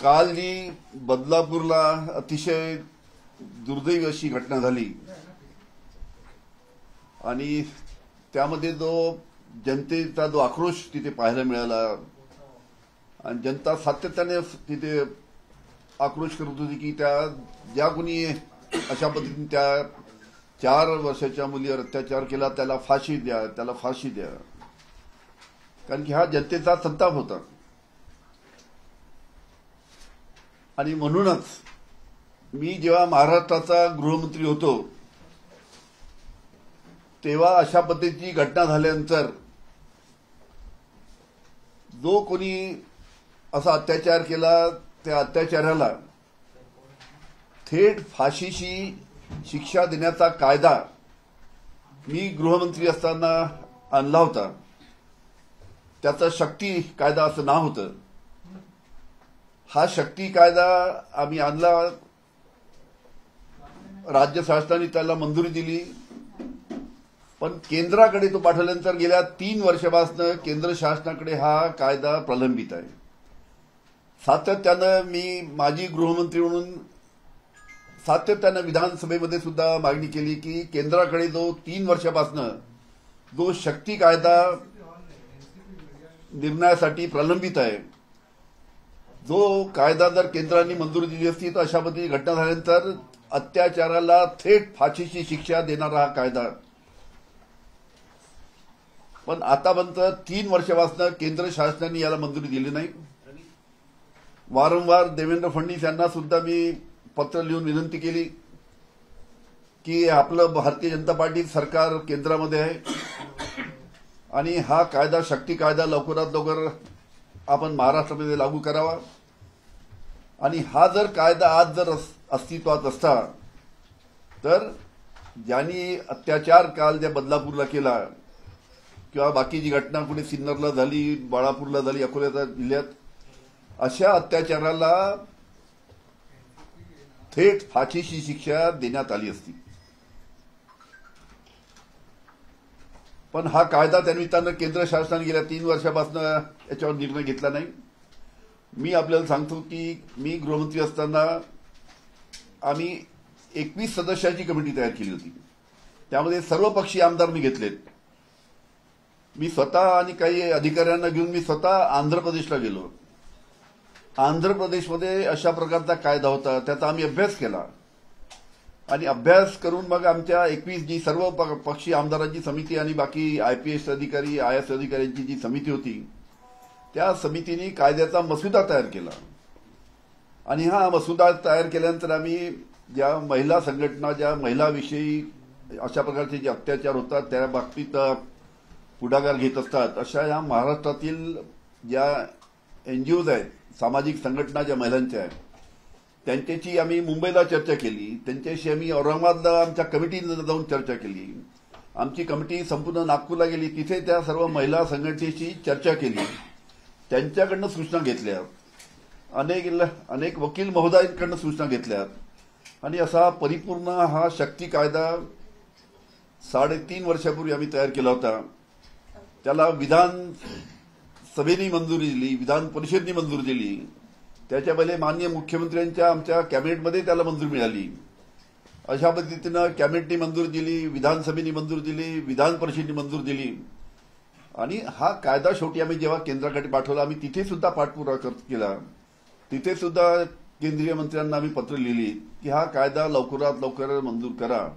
काल जी बदलापूरला अतिशय दुर्दैवी अशी घटना झाली आणि त्यामध्ये जो जनतेचा जो आक्रोश तिथे पाहायला मिळाला आणि जनता सातत्याने तिथे आक्रोश करत होती की त्या ज्या कोणी अशा पद्धतीने त्या 4 वर्षाच्या मुलीवर अत्याचार केला त्याला फाशी द्या, त्याला फाशी द्या, कारण की हा जनतेचा संताप होता. आणि म्हणूनच मी जेव्हा महाराष्ट्राचा गृहमंत्री होतो तेव्हा अशा पद्धतीची घटना झाल्यानंतर जो कोणी असा अत्याचार केला त्या अत्याचाराला थेट फाशीची शिक्षा देण्याचा कायदा मी गृहमंत्री असताना आणला होता. त्याचा शक्ती कायदा असं नाव होतं. हा शक्ती कायदा आम्ही आणला, राज्य शासनाने त्याला मंजुरी दिली, पण केंद्राकडे तो पाठवल्यानंतर गेल्या 3 वर्षापासून केंद्र शासनाकडे हा कायदा प्रलंबित आहे. सातत्यानं मी माजी गृहमंत्री म्हणून सातत्यानं विधानसभेमध्ये सुद्धा मागणी केली की केंद्राकडे जो 3 वर्षापासून जो शक्ती कायदा निर्णयासाठी प्रलंबित आहे, जो कायदा जर केंद्राने मंजुरी दिली असती तर अशा पद्धतीची घटना झाल्यानंतर अत्याचाराला थेट फाशीची शिक्षा देणारा हा कायदा, पण आतापर्यंत 3 वर्षापासून केंद्र शासनाने याला मंजुरी दिली नाही. वारंवार देवेंद्र फडणवीस यांना सुद्धा मी पत्र लिहून विनंती केली की आपलं भारतीय जनता पार्टी सरकार केंद्रामध्ये आहे आणि हा कायदा शक्ती कायदा लवकरात लवकर आपण महाराष्ट्रामध्ये लागू करावा. आणि हा जर कायदा आज जर अस्तित्वात असता तर ज्यांनी अत्याचार काल ज्या बदलापूरला केला किंवा बाकीची घटना कुठे सिन्नरला झाली, बाळापूरला झाली, अकोला जिल्ह्यात, अशा अत्याचाराला थेट फाशीची शिक्षा देण्यात आली असती. पण हा कायदा त्यानिमित्तानं केंद्र शासनाने गेल्या 3 वर्षापासून याच्यावर निर्णय घेतला नाही. मी आपल्याला सांगतो की मी गृहमंत्री असताना आम्ही 21 सदस्याची कमिटी तयार केली होती. त्यामध्ये सर्वपक्षीय आमदार मी घेतलेत. मी स्वतः आणि काही अधिकाऱ्यांना घेऊन मी स्वतः आंध्र प्रदेशला गेलो. आंध्र प्रदेशमध्ये अशा प्रकारचा कायदा होता, त्याचा आम्ही अभ्यास केला आणि अभ्यास करून मग आमच्या 21 जी सर्व पक्षीय आमदारांची समिती आणि बाकी IPS अधिकारी IAS अधिकाऱ्यांची जी समिती होती त्या समितीने कायद्याचा मसुदा तयार केला. आणि हा मसुदा तयार केल्यानंतर आम्ही ज्या महिला संघटना ज्या महिलाविषयी अशा प्रकारचे जे अत्याचार होतात त्या बाबतीत पुढाकार घेत असतात अशा या महाराष्ट्रातील ज्या NGOज आहेत, सामाजिक संघटना ज्या महिलांच्या आहेत, त्यांच्याशी आम्ही मुंबईला चर्चा केली. त्यांच्याशी आम्ही औरंगाबादला आमच्या कमिटीने जाऊन चर्चा केली. आमची कमिटी संपूर्ण नागपूरला गेली, तिथे त्या सर्व महिला संघटनेशी चर्चा केली, त्यांच्याकडनं सूचना घेतल्या, अनेक वकील महोदयांकडनं सूचना घेतल्या आणि असा परिपूर्ण हा शक्ती कायदा 3.5 वर्षापूर्वी आम्ही तयार केला होता. त्याला विधानसभेने मंजुरी दिली, विधान परिषदेने मंजुरी दिली, त्याच्या पहिले माननीय मुख्यमंत्र्यांच्या आमच्या कॅबिनेटमध्ये त्याला मंजुरी मिळाली. अशा पद्धतीनं कॅबिनेटने मंजुरी दिली, विधानसभेने मंजुरी दिली, विधान परिषदेने मंजुरी दिली आणि हा कायदा शेवटी आम्ही जेव्हा केंद्राकडे पाठवला, आम्ही तिथे सुद्धा पाठपुरावा केला. तिथे सुद्धा केंद्रीय मंत्र्यांना आम्ही पत्र लिहिली की हा कायदा लवकरात लवकर मंजूर करा.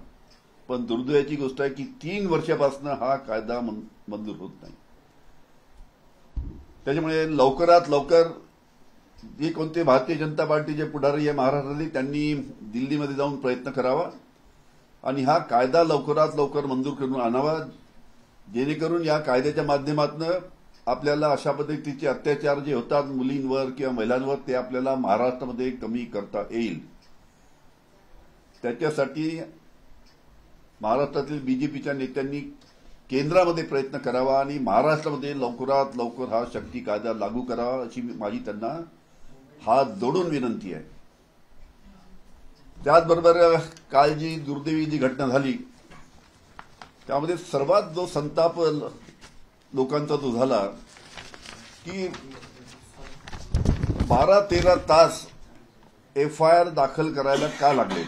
पण दुर्दैवाची गोष्ट आहे की 3 वर्षापासून हा कायदा मंजूर होत नाही. त्याच्यामुळे लवकरात लवकर जे कोणते भारतीय जनता पार्टीचे पुढारी आहे महाराष्ट्रातील त्यांनी दिल्लीमध्ये जाऊन प्रयत्न करावा आणि हा कायदा लवकरात लवकर मंजूर करून आणावा, जेणेकरून या कायद्याच्या माध्यमातून आपल्याला अशा पद्धतीचे अत्याचार जे होतात मुलींवर किंवा महिलांवर ते आपल्याला महाराष्ट्रामध्ये कमी करता येईल. त्याच्यासाठी महाराष्ट्रातील BJPच्या नेत्यांनी केंद्रामध्ये प्रयत्न करावा आणि महाराष्ट्रामध्ये लवकरात लवकर हा शक्ती कायदा लागू करावा अशी माझी त्यांना हात जोडून विनंती आहे. त्याचबरोबर काल जी दुर्दैवी जी घटना झाली त्यामध्ये सर्वात जो संताप लोकांचा जो झाला की 12-13 तास FIR दाखल करायला का लागले?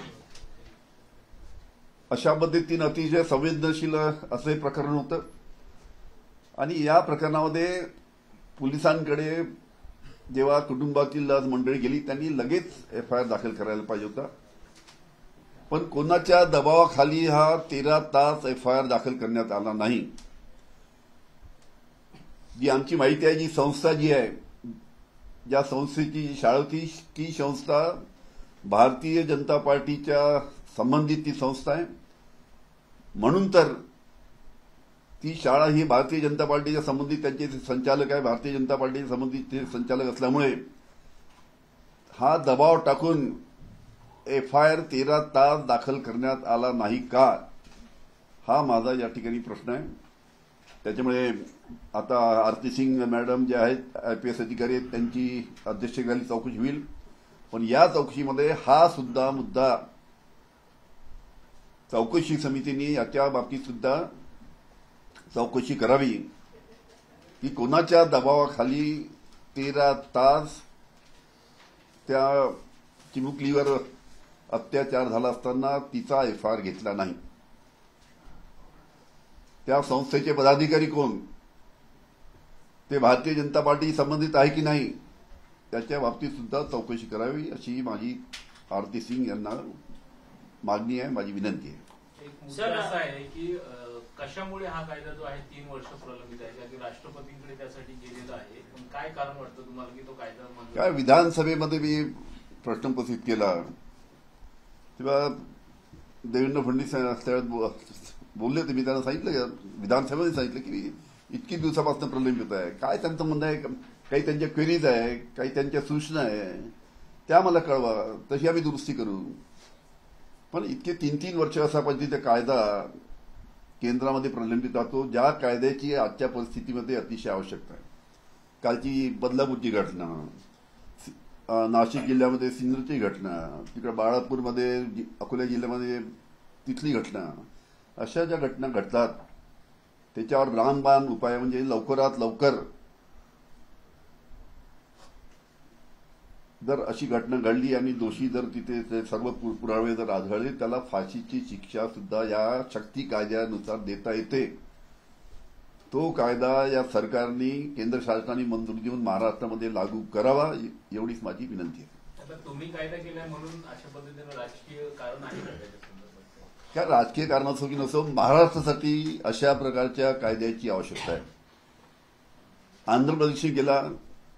अशा पद्धतीनं अतिशय संवेदनशील असं हे प्रकरण होतं आणि या प्रकरणामध्ये पोलिसांकडे जेव्हा कुटुंबातील मंडळी गेली त्यांनी लगेच FIR दाखल करायला पाहिजे होता. पण कोणाच्या दबावाखाली हा 13 तास FIR दाखल करण्यात आला नाही. जी आमची माहिती आहे, जी संस्था जी आहे, ज्या संस्थेची शाळा होती ती संस्था भारतीय जनता पार्टीच्या संबंधित ती संस्था आहे. म्हणून तर ती शाळा ही भारतीय जनता पार्टीच्या संबंधित त्यांचे संचालक आहे, भारतीय जनता पार्टीच्या संबंधित ते संचालक असल्यामुळे हा दबाव टाकून FIR 13 तास दाखल करण्यात आला नाही का, हा माझा या ठिकाणी प्रश्न आहे. त्याच्यामुळे आता आरती सिंग मॅडम जे आहेत IPS अधिकारी आहेत, त्यांची अध्यक्षतेखाली चौकशी होईल. पण या चौकशीमध्ये हा सुद्धा मुद्दा चौकशी समितीने याच्या बाबतीत सुद्धा चौकशी करावी की कोणाच्या दबावाखाली 13 तास त्या चिमुकलीवर अत्याचार झाला असताना तिचा FIR घेतला नाही. त्या संस्थेचे पदाधिकारी कोण, ते भारतीय जनता पार्टी संबंधित आहे की नाही, त्याच्या बाबतीत सुद्धा चौकशी करावी अशी माझी आरती सिंग यांना मागणी आहे, माझी विनंती आहे. सर, असं आहे की कशामुळे हा कायदा जो आहे 3 वर्ष प्रलंबित आहे, की राष्ट्रपतींकडे त्यासाठी गेलेला आहे, पण काय कारण वाटतं तुम्हाला की तो कायदा काय विधानसभेमध्ये मी प्रश्न उपस्थित केला तेव्हा देवेंद्र फडणवीस त्यावेळेस बोलले होते. मी त्यांना सांगितलं, विधानसभेमध्ये सांगितलं की इतकी दिवसापासून प्रलंबित आहे, काय त्यांचं म्हणणं आहे, काही त्यांच्या क्वेरीज आहे, काही त्यांच्या सूचना आहे, त्या मला कळवा, तशी आम्ही दुरुस्ती करू. पण इतके 3-3 वर्ष असा पद्धतीचा कायदा केंद्रामध्ये प्रलंबित राहतो, ज्या कायद्याची आजच्या परिस्थितीमध्ये अतिशय आवश्यकता आहे. कालची बदलापूरची घटना, नाशिक जिल्ह्यामध्ये सिन्नरची घटना, तिकडे बाळापूरमध्ये अकोला जिल्ह्यामध्ये तिथली घटना, अशा ज्या घटना घडतात त्याच्यावर रामबाण उपाय म्हणजे लवकरात लवकर जर अशी घटना घडली आणि दोषी जर तिथे ते सर्व पुरावे जर आढळले, त्याला फाशीची शिक्षा सुद्धा या शक्ती कायद्यानुसार देता येते. तो कायदा या सरकारने, केंद्र शासनाने मंजुरी देऊन महाराष्ट्रामध्ये लागू करावा, एवढीच माझी विनंती आहे. आता तुम्ही कायदा केलाय म्हणून अशा पद्धतीने राजकीय कारण आहे का? काय राजकीय कारण असो की नसो, महाराष्ट्रासाठी अशा प्रकारच्या कायद्याची आवश्यकता आहे. आंध्र प्रदेशने गेला,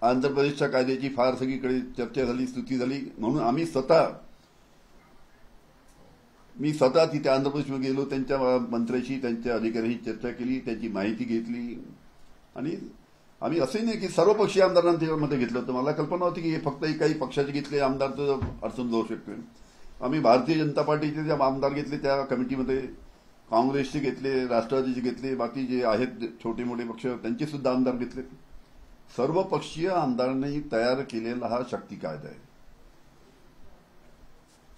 आंध्र प्रदेशच्या कायद्याची फार सगळीकडे चर्चा झाली, स्तुती झाली. म्हणून मी स्वतः तिथे आंध्र प्रदेशमध्ये गेलो, त्यांच्या मंत्र्याशी, त्यांच्या अधिकाऱ्यांशी चर्चा केली, त्यांची माहिती घेतली आणि आम्ही असंही नाही की सर्वपक्षीय आमदारांना त्याच्यामध्ये घेतलं होतं. मला कल्पना होती की हे फक्त काही पक्षाचे घेतले आमदार तर अडचण जाऊ शकते. आम्ही भारतीय जनता पार्टीचे जे आमदार घेतले त्या कमिटीमध्ये, काँग्रेसचे घेतले, राष्ट्रवादीचे घेतले, बाकी जे आहेत छोटे मोठे पक्ष त्यांचे सुद्धा आमदार घेतले. सर्वपक्षीय आमदारांनी तयार केलेला हा शक्ती कायदा आहे.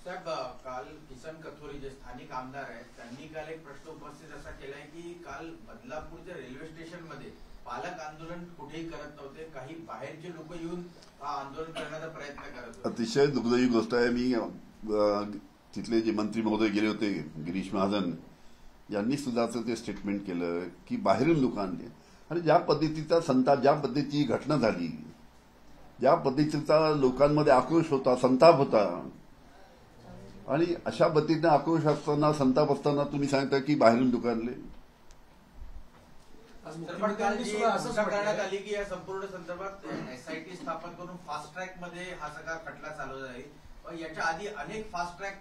साहेब, काल किसन कथोरी जे स्थानिक आमदार आहेत त्यांनी काल एक प्रश्न उपस्थित असा केलाय की काल बदलापूरच्या रेल्वे स्टेशनमध्ये पालक आंदोलन कुठेही करत नव्हते, काही बाहेरचे लोक येऊन आंदोलन करण्याचा प्रयत्न करत होते. अतिशय दुर्दैवी गोष्ट आहे. मी तिथले जे मंत्री महोदय गेले होते, गिरीश महाजन यांनी सुद्धा ते स्टेटमेंट केलं की बाहेरून लोक आणले आणि ज्या पद्धतीचा संताप, ज्या पद्धतीची घटना झाली, ज्या पद्धतीचा लोकांमध्ये आक्रोश होता, संताप होता आणि अशा पद्धतीने आक्रोश असताना, संताप असताना तुम्ही सांगता की बाहेरून लोक आणले. करण्यात आली की या संपूर्ण संदर्भात SIT स्थापन करून फास्ट ट्रॅक मध्ये हा सगळा खटला चालवला जाईल. याच्या आधी अनेक फास्ट ट्रॅक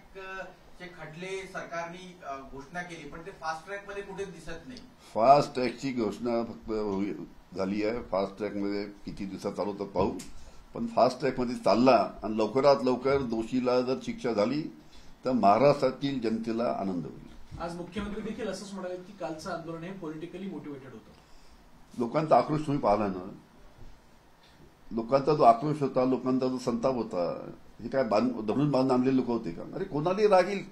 चे खटले सरकारने घोषणा केली, पण ते फास्ट ट्रॅक मध्ये कुठेच दिसत नाही. फास्ट ट्रॅकची घोषणा फक्त झाली आहे. फास्ट ट्रॅकमध्ये किती दिवसात चालवतात पाहू, पण फास्ट ट्रॅकमध्ये चालला आणि लवकरात लवकर दोषीला जर शिक्षा झाली तर महाराष्ट्रातील जनतेला आनंद होईल. आज मुख्यमंत्री देखील असंच म्हणाले की कालचं आंदोलन हे पॉलिटिकली मोटिवेटेड होतं. लोकांचा आक्रोश तुम्ही पाहिला ना, लोकांचा जो आक्रोश होता, लोकांचा जो संताप होता, हे काय धरून बांधून आणलेले लोक होते का? अरे कोणालाही रागील.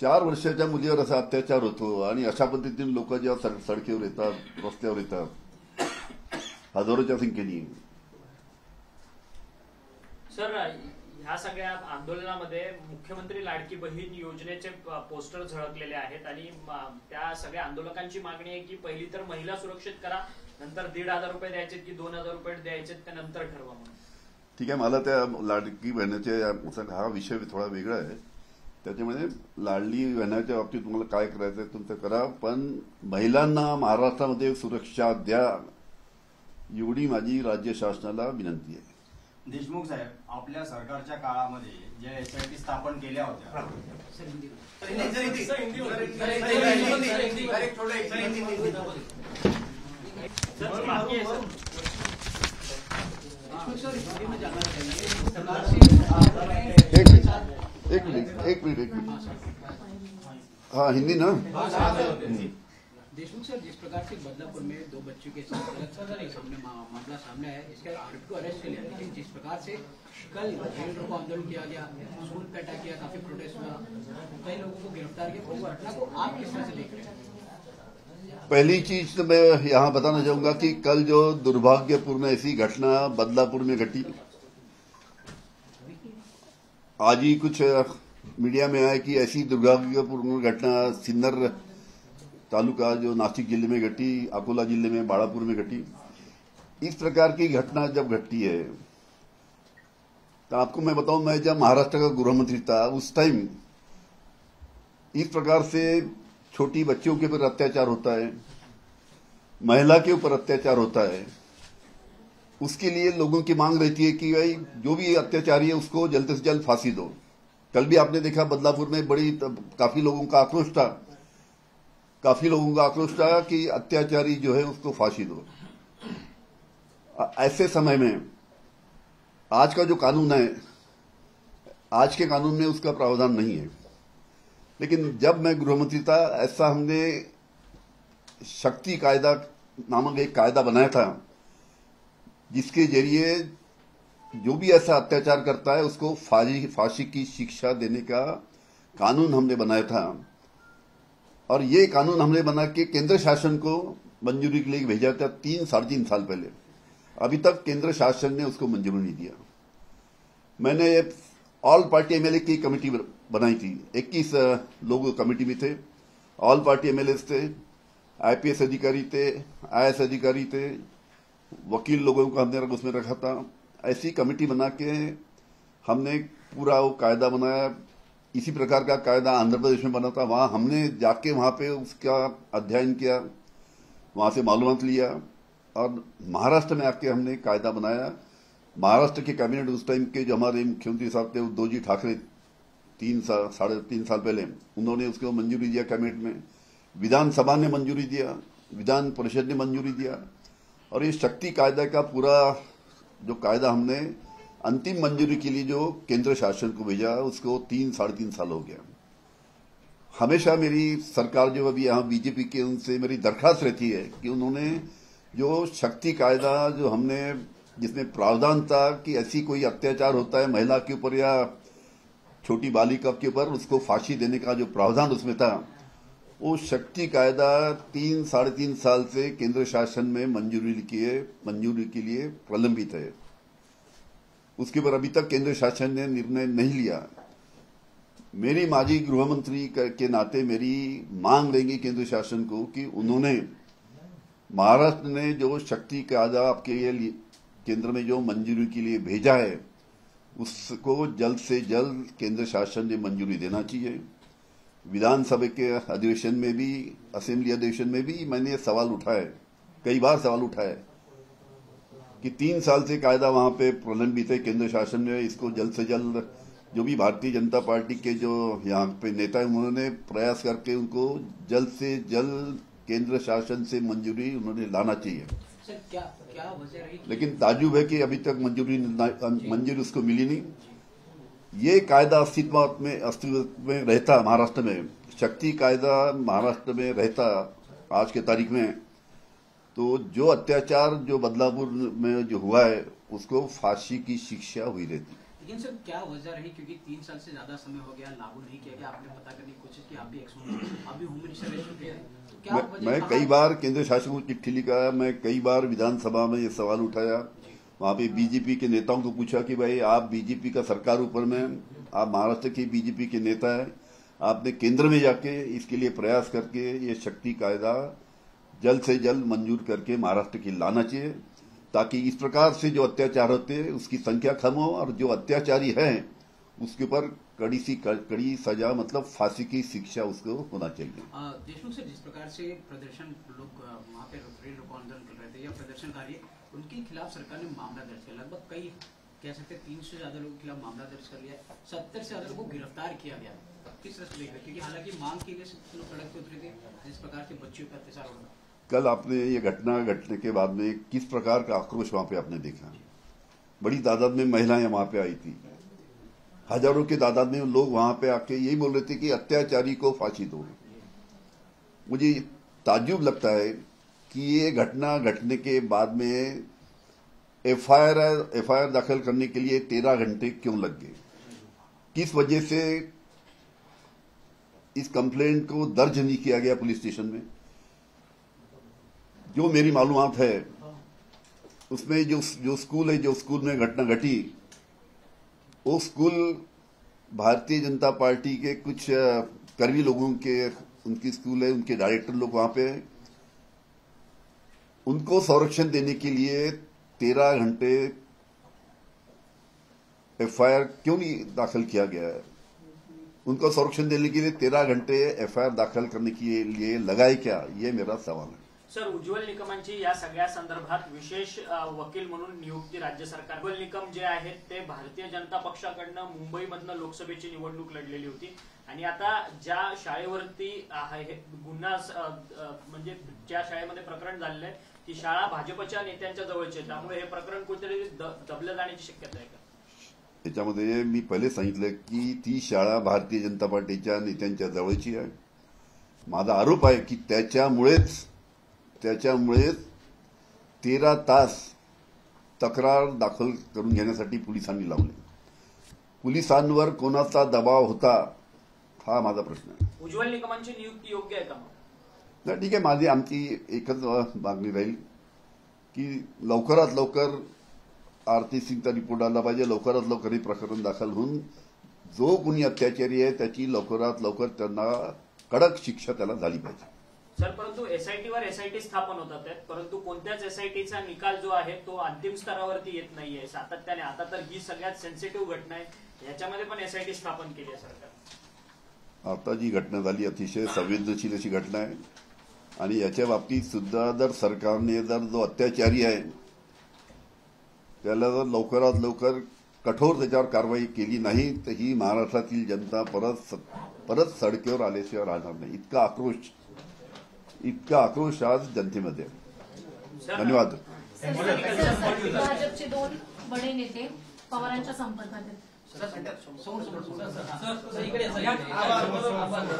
4 वर्षाच्या मुलीवर असा अत्याचार होतो आणि अशा पद्धतीने लोक जेव्हा सडकेवर येतात, रस्त्यावर येतात हजारोच्या संख्येने, सर, ह्या सगळ्या आंदोलनामध्ये मुख्यमंत्री लाडकी बहीण योजनेचे पोस्टर झळकलेले आहेत आणि त्या सगळ्या आंदोलकांची मागणी आहे की पहिली तर महिला सुरक्षित करा, नंतर 1,500 रुपये द्यायचे की 2,000 रुपये द्यायचे ते नंतर ठरवा म्हणून. ठीक आहे, मला त्या लाडकी बहिणीचे हा विषय थोडा वेगळा आहे. त्याच्यामध्ये लाडली बहिणाच्या बाबतीत तुम्हाला काय करायचं आहे तुमचं करा, पण महिलांना महाराष्ट्रामध्ये सुरक्षा द्या एवढी माझी राज्य शासनाला विनंती आहे. देशमुख साहेब, आपल्या सरकारच्या काळामध्ये ज्या एसआयटी स्थापन केल्या होत्या, एक मिनिट हाँ हिंदी ना. देशमुख सर, जिस प्रकार से बदलापुर में 2 बच्चों के साथ सामने मामला सामने आया, इसके आरोपी को अरेस्ट कर लिया, लेकिन जिस प्रकार से कल रेल रोको आंदोलन किया गया, स्कूल पे अटैक किया, काफी प्रोटेस्ट हुआ, कई लोगों को गिरफ्तार किया, उस घटना को आप किस तरह से देख रहे हैं? पहली चीज तो मैं यहाँ बताना चाहूंगा कि कल जो दुर्भाग्यपूर्ण ऐसी घटना बदलापुर में घटी, आज ही कुछ मीडिया में आया कि ऐसी दुर्भाग्यपूर्ण घटना सिन्नर तालुका जो नासिक जिले में घटी, अकोला जिले में बाड़ापुर में घटी. इस प्रकार की घटना जब घटती है तो आपको मैं बताऊं, मैं जब महाराष्ट्र का गृह मंत्री था उस टाइम इस प्रकार से छोटी बच्चियों के ऊपर अत्याचार होता है, महिला के ऊपर अत्याचार होता है, उसके लिए लोगों की मांग रहती है कि भाई जो भी अत्याचारी है उसको जल्द से जल्द फांसी दो. कल भी आपने देखा बदलापुर में काफी लोगों का आक्रोश था कि अत्याचारी जो है उसको फांसी दो. ऐसे समय में आज का जो कानून है, आज के कानून में उसका प्रावधान नहीं है, लेकिन जब मैं गृहमंत्री था ऐसा हमने शक्ति कायदा नामक एक कायदा बनाया था जिसके जरिए जो भी ऐसा अत्याचार करता है उसको फांसी की शिक्षा देने का कानून हमने बनाया था. और ये कानून हमने बना के केंद्र शासन को मंजूरी के लिए भेजा था 3-3.5 साल पहले. अभी तक केंद्र शासन ने उसको मंजूरी नहीं दिया. मैंने ऑल पार्टी एमएलए की कमेटी बनाई थी, 21 लोग कमेटी में थे, ऑल पार्टी एमएलए थे, आईपीएस अधिकारी थे, आईएएस अधिकारी थे, वकील लोगों को हमने उसमें रखा था. ऐसी कमेटी बना के हमने पूरा वो कायदा बनाया. इसी प्रकार का कायदा आंध्र प्रदेश में बना था, वहां हमने जाके वहां पे उसका अध्ययन किया, वहां से मालूमात लिया और महाराष्ट्र में आके हमने कायदा बनाया. महाराष्ट्र के कैबिनेट उस टाइम के जो हमारे मुख्यमंत्री साहब थे उद्धवजी ठाकरे 3-3.5 साल पहले, उन्होंने उसको मंजूरी दिया कैबिनेट में, विधानसभा ने मंजूरी दिया, विधान परिषद ने मंजूरी दिया और ये शक्ति कायदा का पूरा जो कायदा हमने अंतिम मंजूरी के लिए जो केंद्र शासन को भेजा उसको 3-3.5 साल हो गया. हमेशा मेरी सरकार जो अभी यहाँ बीजेपी के उनसे मेरी दरखास्त रहती है कि उन्होंने जो शक्ति कायदा जो हमने जिसमें प्रावधान था कि ऐसी कोई अत्याचार होता है महिला के ऊपर या छोटी बालिका के ऊपर उसको फांसी देने का जो प्रावधान उसमें था, वो शक्ति कायदा 3-3.5 साल से केंद्र शासन में मंजूरी के लिए प्रलंबित है. उसके ऊपर अभी तक केंद्र शासन ने निर्णय नहीं लिया. मेरी माजी गृह मंत्री के नाते मेरी मांग रहेगी केंद्र शासन को कि उन्होंने महाराष्ट्र ने जो शक्ति कायदा आपके लिए केंद्र में जो मंजूरी के लिए भेजा है उसको जल्द से जल्द केंद्र शासन ने मंजूरी देना चाहिए. विधानसभा के अधिवेशन में भी, असेंबली अधिवेशन में भी मैंने सवाल उठाया, कई बार सवाल उठाया कि 3 साल से कायदा वहां पे प्रलंबित है. केंद्र शासन ने इसको जल्द से जल्द, जो भी भारतीय जनता पार्टी के जो यहाँ पे नेता है उन्होंने प्रयास करके उनको जल्द से जल्द केंद्र शासन से मंजूरी उन्होंने लाना चाहिए. सर, क्या वजह रही? लेकिन ताजुब है कि अभी तक मंजूरी उसको मिली नहीं. ये कायदा अस्तित्व में रहता महाराष्ट्र में, शक्ति कायदा महाराष्ट्र में रहता आज के तारीख में, तो जो अत्याचार जो बदलापुर में जो हुआ है उसको फांसी की शिक्षा हुई रहती. लेकिन सर क्या वजह रही, क्योंकि 3 साल से ज्यादा समय हो गया, लागू नहीं किया गया, आपने पता करने की कोशिश की, आप भी आप भी होम मिनिस्टर रह चुके हैं, तो क्या मैं कई बार केंद्र शासन को चिट्ठी लिखा, मैं कई बार विधानसभा में ये सवाल उठाया वहां पे बीजेपी के नेताओं को पूछा कि भाई आप बीजेपी का सरकार ऊपर में, आप महाराष्ट्र के बीजेपी के नेता हैं, आपने केंद्र में जाके इसके लिए प्रयास करके ये शक्ति कायदा जल्द से जल्द मंजूर करके महाराष्ट्र की लाना चाहिए, ताकि इस प्रकार से जो अत्याचार होते हैं उसकी संख्या कम हो और जो अत्याचारी है उसके ऊपर कड़ी सजा, मतलब फांसी की शिक्षा उसको होना चाहिए। देशमुख सर, जिस प्रकार से प्रदर्शन लोग वहाँ पे रेल रोको आंदोलन कर रहे थे या प्रदर्शनकारी, उनके खिलाफ सरकार ने मामला दर्ज किया, लगभग कई कह सकते 300 से ज्यादा लोगों के खिलाफ मामला दर्ज कर लिया, 70 से ज्यादा लोगों को गिरफ्तार किया गया। किस तरह से देखा, क्योंकि हालांकि मांग के लिए लोग सड़क पे उतरे थे, जिस प्रकार से बच्चियों पर अत्याचार हो रहा। कल आपने ये घटना घटने के बाद में किस प्रकार का आक्रोश वहां पे आपने देखा। बड़ी तादाद में महिलाएं वहां पे आई थी, हजारों की तादाद में लोग वहां पे आके यही बोल रहे थे कि अत्याचारी को फांसी दो। मुझे ताज्जुब लगता है कि ये घटना घटने के बाद में एफआईआर दाखिल करने के लिए 13 घंटे क्यों लग गए, किस वजह से इस कंप्लेंट को दर्ज नहीं किया गया पुलिस स्टेशन में। जो मेरी मालूमात है उसमें जो स्कूल है, जो स्कूल में घटना घटी, वो स्कूल भारतीय जनता पार्टी के कुछ कर्मी लोगों के, उनकी स्कूल है, उनके डायरेक्टर लोग वहां पे, उनको संरक्षण देने के लिए 13 घंटे एफआईआर क्यों नहीं दाखिल किया गया है। उनको संरक्षण देने के लिए 13 घंटे एफआईआर दाखिल करने के लिए लगाए क्या, ये मेरा सवाल है। सर, उज्ज्वल निकमांची या सगळ्या संदर्भात विशेष वकील म्हणून नियुक्ती राज्य सरकार, उज्ज्वल निकम जे आहेत ते भारतीय जनता पक्षाकडनं मुंबईमधनं लोकसभेची निवडणूक लढलेली होती आणि आता ज्या शाळेवरती गुन्हा म्हणजे ज्या शाळेमध्ये प्रकरण झालेलं आहे ती शाळा भाजपच्या नेत्यांच्या जवळची आहे, त्यामुळे हे प्रकरण कुठेतरी दबलं जाण्याची शक्यता आहे का? त्याच्यामध्ये मी पहिले सांगितलं की ती शाळा भारतीय जनता पार्टीच्या नेत्यांच्या जवळची आहे। माझा आरोप आहे की त्याच्यामुळेच 13 तास तक्रार दाखल करून घेण्यासाठी पोलिसांनी लावले। पोलिसांवर कोणाचा दबाव होता हा माझा प्रश्न आहे। उज्ज्वल निकमांची नियुक्ती योग्य आहे का? नाही, ठीक आहे, आमची एकच मागणी राहील की लवकरात लवकर आरती सिंगचा रिपोर्ट आला पाहिजे, लवकरात लवकर हे प्रकरण दाखल होऊन जो कोणी अत्याचारी आहे त्याची लवकरात लवकर त्यांना कडक शिक्षा त्याला झाली पाहिजे। सर, परंतु एसआयटीवर एसआयटी स्थापन होतात आहेत, परंतु कोणत्याच एसआयटीचा निकाल जो आहे तो अंतिम स्तरावरती येत नाहीये सातत्याने। आता तर ही सगळ्यात सेन्सिटिव्ह घटना आहे, याच्यामध्ये पण एसआयटी स्थापन केली आहे सरकार। आता जी घटना झाली अतिशय संवेदनशील अशी घटना आहे आणि याच्या बाबतीत सुद्धा जर सरकारने जो अत्याचारी आहे त्याला जर लवकरात लवकर कठोर त्याच्यावर कारवाई केली नाही तर ही महाराष्ट्रातील जनता परत सडकेवर आल्याशिवाय राहणार नाही। इतका आक्रोश आज जनतेमध्ये आहे। धन्यवाद। भाजपचे 2 बडे नेते पवारांच्या संपर्कात आहेत।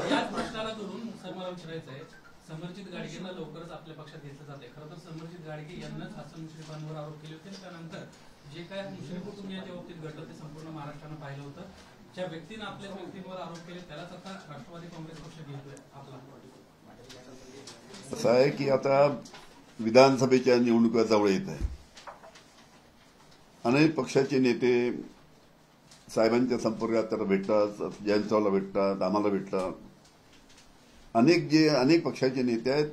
याच प्रश्नाला धरून सर मला विचारायचं आहे, समरजित गाडगेंना लवकरच आपल्या पक्षात घेतलं जाते। खरं तर समरजित गाडगे यांनाच हसन मुश्रीफांवर आरोप केले होते, त्यानंतर जे काय मुश्रीफ कुटुंबियांच्या बाबतीत घडलं ते संपूर्ण महाराष्ट्रानं पाहिलं होतं। ज्या व्यक्तीनं आपल्याच व्यक्तींवर आरोप केले त्यालाच आता राष्ट्रवादी काँग्रेस पक्ष घेतोय आपला। असं आहे की आता विधानसभेच्या निवडणुका जवळ येत आहे, अनेक पक्षाचे नेते साहेबांच्या संपर्कात त्याला भेटतात, जयंतरावला भेटतात, आम्हाला भेटतात। अनेक पक्षाचे नेते आहेत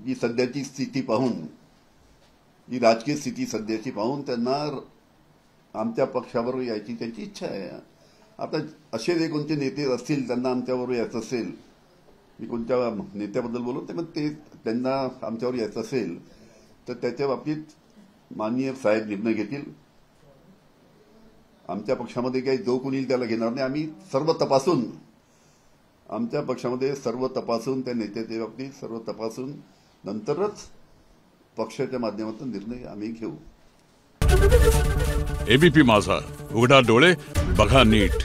जी सध्याची स्थिती पाहून, जी राजकीय स्थिती सध्याची पाहून त्यांना आमच्या पक्षाबरोबर यायची त्यांची इच्छा आहे। आता असे जे कोणते नेते असतील त्यांना आमच्याबरोबर यायचं असेल, मी कोणत्या नेत्याबद्दल बोलतो पण ते त्यांना आमच्यावर यायचं असेल तर त्याच्या बाबतीत माननीय साहेब निर्णय घेतील। आमच्या पक्षामध्ये काही जो कोणी त्याला घेणार नाही, आम्ही सर्व तपासून, आमच्या पक्षामध्ये सर्व तपासून त्या नेत्याच्या बाबतीत सर्व तपासून नंतरच पक्षाच्या माध्यमातून निर्णय आम्ही घेऊ। एबीपी माझा, उघडा डोळे बघा नीट।